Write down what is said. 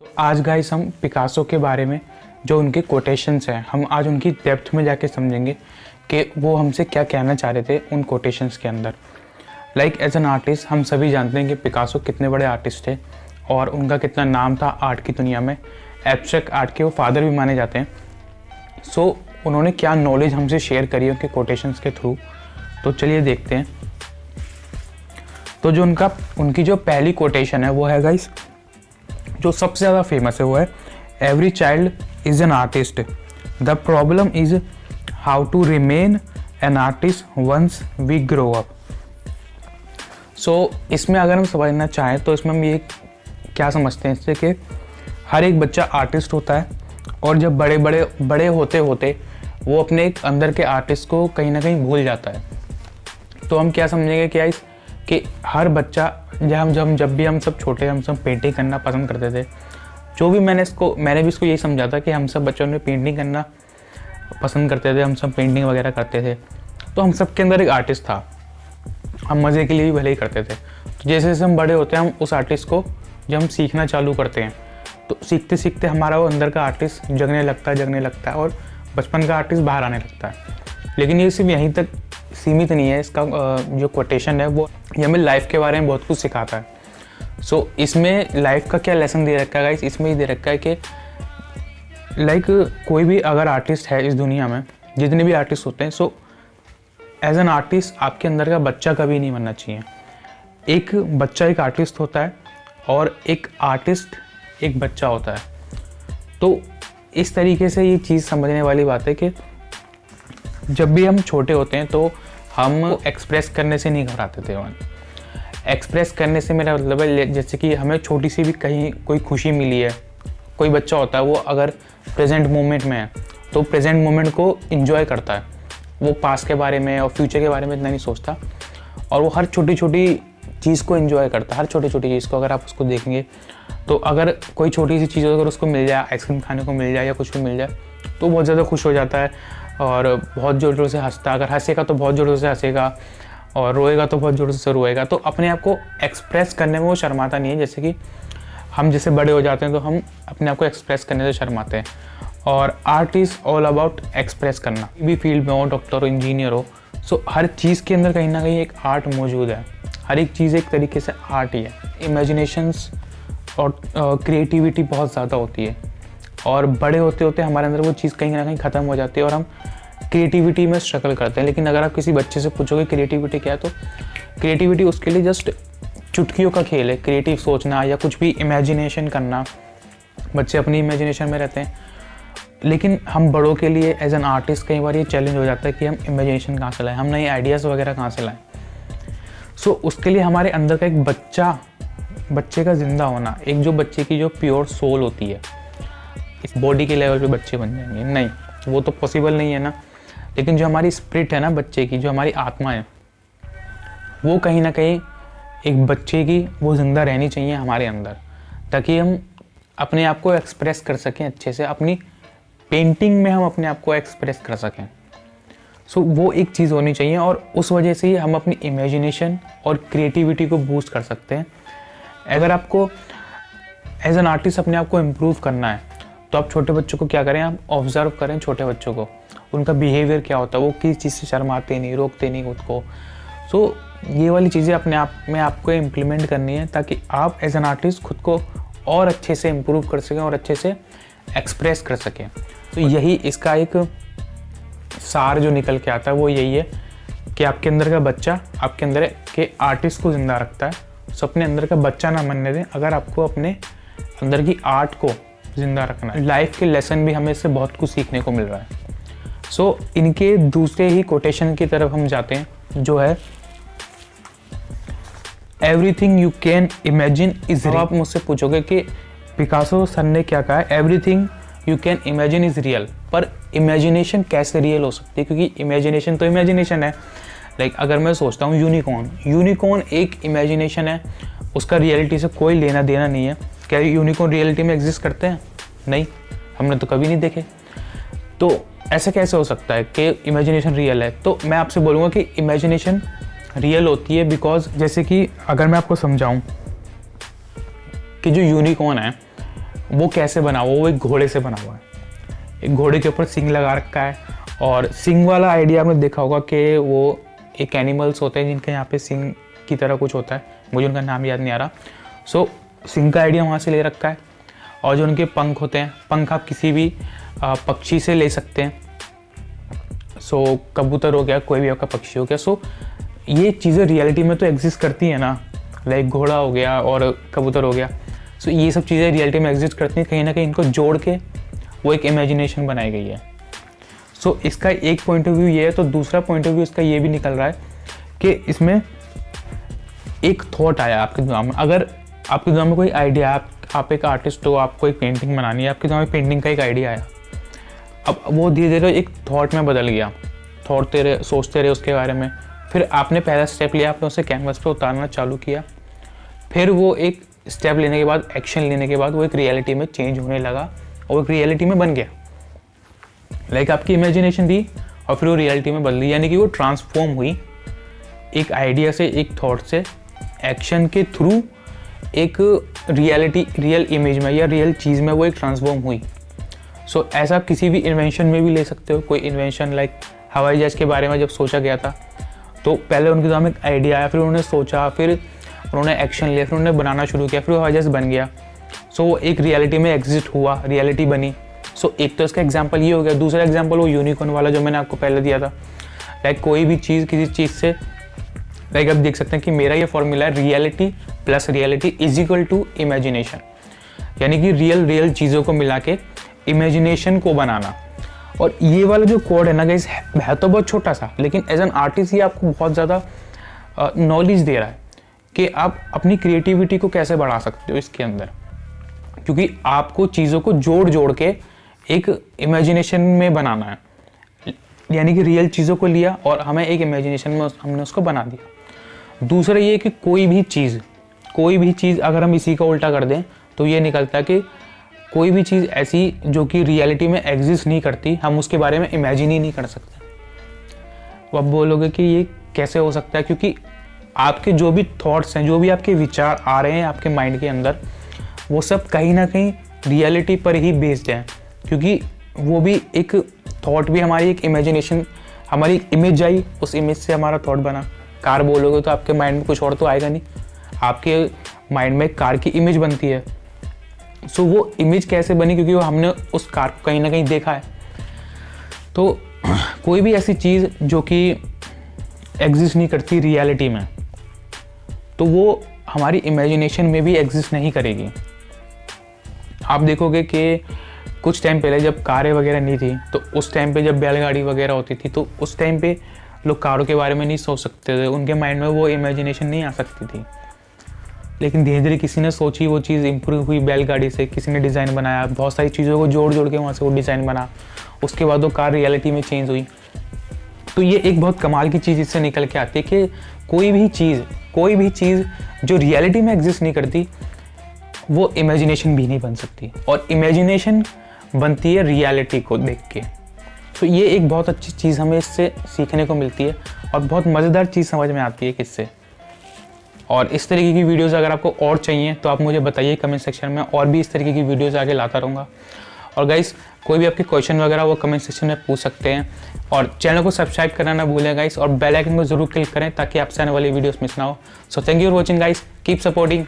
तो आज गाइस हम पिकासो के बारे में जो उनके कोटेशंस हैं हम आज उनकी डेप्थ में जाके समझेंगे कि वो हमसे क्या कहना चाह रहे थे उन कोटेशंस के अंदर। लाइक एज एन आर्टिस्ट हम सभी जानते हैं कि पिकासो कितने बड़े आर्टिस्ट थे और उनका कितना नाम था आर्ट की दुनिया में। एब्स्ट्रैक्ट आर्ट के वो फादर भी माने जाते हैं। सो उन्होंने क्या नॉलेज हमसे शेयर करी है उनके कोटेशंस के थ्रू, तो चलिए देखते हैं। तो जो उनकी जो पहली कोटेशन है वो है गाइस, जो सबसे ज़्यादा फेमस है वो है every child is an artist, the problem is how to remain an artist once we grow up. So इसमें अगर हम समझना चाहें तो इसमें हम ये क्या समझते हैं इससे कि हर एक बच्चा आर्टिस्ट होता है और जब बड़े होते होते वो अपने एक अंदर के आर्टिस्ट को कहीं ना कहीं भूल जाता है। तो हम क्या समझेंगे कि हर बच्चा जब भी हम सब छोटे हम सब पेंटिंग करना पसंद करते थे। जो भी मैंने भी इसको यही समझा था कि हम सब बच्चों ने पेंटिंग करना पसंद करते थे, हम सब पेंटिंग वगैरह करते थे, तो हम सब के अंदर एक आर्टिस्ट था। हम मज़े के लिए भी भले ही करते थे। तो जैसे जैसे हम बड़े होते हैं हम उस आर्टिस्ट को जब हम सीखना चालू करते हैं तो सीखते सीखते हमारा वो अंदर का आर्टिस्ट जगने लगता है और बचपन का आर्टिस्ट बाहर आने लगता है। लेकिन ये सिर्फ यहीं तक सीमित नहीं है। इसका जो कोटेशन है वो ये हमें लाइफ के बारे में बहुत कुछ सिखाता है। सो इसमें लाइफ का क्या लेसन दे रखा है गाइस, इसमें ये दे रखा है कि लाइक कोई भी अगर आर्टिस्ट है इस दुनिया में, जितने भी आर्टिस्ट होते हैं, सो एज एन आर्टिस्ट आपके अंदर का बच्चा कभी नहीं बनना चाहिए। एक बच्चा एक आर्टिस्ट होता है और एक आर्टिस्ट एक बच्चा होता है। तो इस तरीके से ये चीज़ समझने वाली बात है कि जब भी हम छोटे होते हैं तो हम एक्सप्रेस करने से नहीं घबराते थे। एक्सप्रेस करने से मेरा मतलब है जैसे कि हमें छोटी सी भी कहीं कोई खुशी मिली है, कोई बच्चा होता है वो अगर प्रेजेंट मोमेंट में है तो प्रेजेंट मोमेंट को एंजॉय करता है। वो पास्ट के बारे में और फ्यूचर के बारे में इतना नहीं सोचता और वो हर छोटी छोटी चीज़ को एंजॉय करता है। हर छोटी छोटी चीज़ को अगर आप उसको देखेंगे तो अगर कोई छोटी सी चीज़ अगर उसको मिल जाए, आइसक्रीम खाने को मिल जाए या कुछ भी मिल जाए, तो बहुत ज़्यादा खुश हो जाता है और बहुत ज़ोर ज़ोर से हंसता है। अगर हंसेगा तो बहुत ज़ोर से हंसेगा और रोएगा तो बहुत ज़ोर से रोएगा। तो अपने आप को एक्सप्रेस करने में वो शर्माता नहीं है। जैसे कि हम जैसे बड़े हो जाते हैं तो हम अपने आप को एक्सप्रेस करने से शर्माते हैं। और art is all about express करना। भी फील्ड में हो, डॉक्टर हो, इंजीनियर हो, सो हर चीज़ के अंदर कहीं ना कहीं एक आर्ट मौजूद है। हर एक चीज़ एक तरीके से आर्ट ही है। इमेजिनेशंस और क्रिएटिविटी बहुत ज़्यादा होती है और बड़े होते होते हमारे अंदर वो चीज़ कहीं ना कहीं ख़त्म हो जाती है और हम क्रिएटिविटी में स्ट्रगल करते हैं। लेकिन अगर आप किसी बच्चे से पूछोगे क्रिएटिविटी क्या है, तो क्रिएटिविटी उसके लिए जस्ट चुटकियों का खेल है। क्रिएटिव सोचना या कुछ भी इमेजिनेशन करना, बच्चे अपनी इमेजिनेशन में रहते हैं। लेकिन हम बड़ों के लिए एज एन आर्टिस्ट कई बार ये चैलेंज हो जाता है कि हम इमेजिनेशन कहाँ से लाएँ, हम नए आइडियाज़ वगैरह कहाँ से लाएँ। सो उसके लिए हमारे अंदर का एक बच्चे का ज़िंदा होना, एक जो बच्चे की जो प्योर सोल होती है, इस बॉडी के लेवल पे बच्चे बन जाएंगे नहीं, वो तो पॉसिबल नहीं है ना। लेकिन जो हमारी स्पिरिट है ना बच्चे की, जो हमारी आत्मा है, वो कहीं ना कहीं एक बच्चे की वो ज़िंदा रहनी चाहिए हमारे अंदर, ताकि हम अपने आप को एक्सप्रेस कर सकें अच्छे से। अपनी पेंटिंग में हम अपने आप को एक्सप्रेस कर सकें। सो वो एक चीज़ होनी चाहिए और उस वजह से ही हम अपनी इमेजिनेशन और क्रिएटिविटी को बूस्ट कर सकते हैं। अगर आपको एज एन आर्टिस्ट अपने आप को इम्प्रूव करना है तो आप छोटे बच्चों को क्या करें, आप ऑब्जर्व करें छोटे बच्चों को, उनका बिहेवियर क्या होता है, वो किस चीज़ से शर्माते नहीं, रोकते नहीं खुद को। सो ये वाली चीज़ें अपने आप में आपको इम्प्लीमेंट करनी है ताकि आप एज एन आर्टिस्ट खुद को और अच्छे से इम्प्रूव कर सकें और अच्छे से एक्सप्रेस कर सकें। तो यही इसका एक सार जो निकल के आता है वो यही है कि आपके अंदर का बच्चा आपके अंदर के आर्टिस्ट को ज़िंदा रखता है। सो अपने अंदर का बच्चा ना मरने दें अगर आपको अपने अंदर की आर्ट को ज़िंदा रखना है। लाइफ के लेसन भी हमें इससे बहुत कुछ सीखने को मिल रहा है। सो इनके दूसरे ही कोटेशन की तरफ हम जाते हैं जो है everything you can imagine is real. आप मुझसे पूछोगे कि पिकासो सर ने क्या कहा है, everything you can imagine is real, पर इमेजिनेशन कैसे रियल हो सकती है, क्योंकि इमेजिनेशन तो इमेजिनेशन है। लाइक अगर मैं सोचता हूँ यूनिकॉर्न एक इमेजिनेशन है, उसका रियलिटी से कोई लेना देना नहीं है। क्या यूनिकॉर्न रियलिटी में एग्जिस्ट करते हैं? नहीं, हमने तो कभी नहीं देखे। तो ऐसा कैसे हो सकता है कि इमेजिनेशन रियल है? तो मैं आपसे बोलूँगा कि इमेजिनेशन रियल होती है बिकॉज जैसे कि अगर मैं आपको समझाऊँ कि जो यूनिकॉर्न है वो कैसे बना हुआ, वो एक घोड़े से बना हुआ है। एक घोड़े के ऊपर सिंग लगा रखा है, और सिंग वाला आइडिया आपने देखा होगा कि वो एक एनिमल्स होते हैं जिनके यहाँ पे सिंग की तरह कुछ होता है, मुझे उनका नाम याद नहीं आ रहा। सो सिंग का आइडिया वहाँ से ले रखा है। और जो उनके पंख होते हैं, पंख आप किसी भी पक्षी से ले सकते हैं। सो कबूतर हो गया, कोई भी आपका पक्षी हो गया। सो ये चीज़ें रियलिटी में तो एग्जिस्ट करती हैं ना, लाइक घोड़ा हो गया और कबूतर हो गया। सो ये सब चीज़ें रियलिटी में एग्जिस्ट करती हैं, कहीं ना कहीं इनको जोड़ के वो एक इमेजिनेशन बनाई गई है। सो इसका एक पॉइंट ऑफ व्यू ये है। तो दूसरा पॉइंट ऑफ व्यू इसका ये भी निकल रहा है कि इसमें एक थॉट आया आपके दिमाग में। अगर आपके दिमाग में कोई आइडिया, आप एक आर्टिस्ट हो, आपको एक पेंटिंग बनानी है, आपके दिमाग में पेंटिंग का एक आइडिया आया, अब वो धीरे धीरे एक थॉट में बदल गया। थॉटते रहे, सोचते रहे उसके बारे में, फिर आपने पहला स्टेप लिया, आपने उसे कैनवस पे उतारना चालू किया। फिर वो एक स्टेप लेने के बाद, एक्शन लेने के बाद वो एक रियलिटी में चेंज होने लगा और एक रियलिटी में बन गया। लाइक आपकी इमेजिनेशन थी और फिर वो रियलिटी में बदली, यानी कि वो ट्रांसफॉर्म हुई एक आइडिया से, एक थॉट से, एक्शन के थ्रू एक रियलिटी, रियल इमेज में या रियल चीज़ में वो एक ट्रांसफॉर्म हुई। सो ऐसा आप किसी भी इन्वेंशन में भी ले सकते हो। कोई इन्वेंशन लाइक हवाई जहाज़ के बारे में जब सोचा गया था, तो पहले उनके दिमाग में एक आइडिया आया, फिर उन्होंने सोचा, फिर उन्होंने एक्शन लिया, फिर उन्होंने बनाना शुरू किया, फिर हवाई जहाज़ बन गया। सो वो एक रियलिटी में एग्जिस्ट हुआ, रियलिटी बनी। सो एक तो इसका एग्जाम्पल ये हो गया। दूसरा एग्जाम्पल वो यूनिकॉर्न वाला जो मैंने आपको पहले दिया था। लाइक कोई भी चीज़ किसी चीज़ से, लाइक आप देख सकते हैं कि मेरा ये फॉर्मूला है, reality plus reality is equal to imagination, यानी कि रियल चीज़ों को मिला के इमेजिनेशन को बनाना। और ये वाला जो कोड है ना गाइस, है तो बहुत छोटा सा, लेकिन एज एन आर्टिस्ट ये आपको बहुत ज़्यादा नॉलेज दे रहा है कि आप अपनी क्रिएटिविटी को कैसे बढ़ा सकते हो इसके अंदर, क्योंकि आपको चीज़ों को जोड़ के एक इमेजिनेशन में बनाना है। यानी कि रियल चीज़ों को लिया और हमें एक इमेजिनेशन में हमने उसको बना दिया। दूसरा ये कि कोई भी चीज़ अगर हम इसी का उल्टा कर दें तो ये निकलता है कि कोई भी चीज़ ऐसी जो कि रियलिटी में एग्जिस्ट नहीं करती, हम उसके बारे में इमेजिन ही नहीं कर सकते। तो आप बोलोगे कि ये कैसे हो सकता है, क्योंकि आपके जो भी थॉट्स हैं, जो भी आपके विचार आ रहे हैं आपके माइंड के अंदर, वो सब कहीं ना कहीं रियलिटी पर ही बेस्ड है। क्योंकि वो भी एक थॉट भी हमारी एक इमेजिनेशन, हमारी इमेज आई, उस इमेज से हमारा थॉट बना। कार बोलोगे तो आपके माइंड में कुछ और तो आएगा नहीं, आपके माइंड में कार की इमेज बनती है। सो वो इमेज कैसे बनी, क्योंकि वो हमने उस कार को कहीं ना कहीं देखा है। तो कोई भी ऐसी चीज़ जो कि एग्जिस्ट नहीं करती रियलिटी में, तो वो हमारी इमेजिनेशन में भी एग्जिस्ट नहीं करेगी। आप देखोगे कि कुछ टाइम पहले जब कारें वगैरह नहीं थी, तो उस टाइम पे जब बैलगाड़ी वगैरह होती थी, तो उस टाइम पे लोग कारों के बारे में नहीं सोच सकते थे, उनके माइंड में वो इमेजिनेशन नहीं आ सकती थी। लेकिन धीरे धीरे किसी ने सोची, वो चीज़ इम्प्रूव हुई बैलगाड़ी से, किसी ने डिज़ाइन बनाया, बहुत सारी चीज़ों को जोड़ के वहाँ से वो डिज़ाइन बना, उसके बाद वो कार रियलिटी में चेंज हुई। तो ये एक बहुत कमाल की चीज़ इससे निकल के आती है कि कोई भी चीज़ जो रियलिटी में एग्जिस्ट नहीं करती, वो इमेजिनेशन भी नहीं बन सकती, और इमेजिनेशन बनती है रियलिटी को देख के। तो ये एक बहुत अच्छी चीज़ हमें इससे सीखने को मिलती है, और बहुत मज़ेदार चीज़ समझ में आती है किससे। और इस तरीके की वीडियोस अगर आपको और चाहिए तो आप मुझे बताइए कमेंट सेक्शन में, और भी इस तरीके की वीडियोस आगे लाता रहूँगा। और गाइस, कोई भी आपके क्वेश्चन वगैरह वो कमेंट सेक्शन में पूछ सकते हैं, और चैनल को सब्सक्राइब करना ना भूलें गाइस, और बेल आइकन को जरूर क्लिक करें ताकि आपसे आने वाली वीडियोस मिस ना हो। So thank you for watching guys, keep supporting.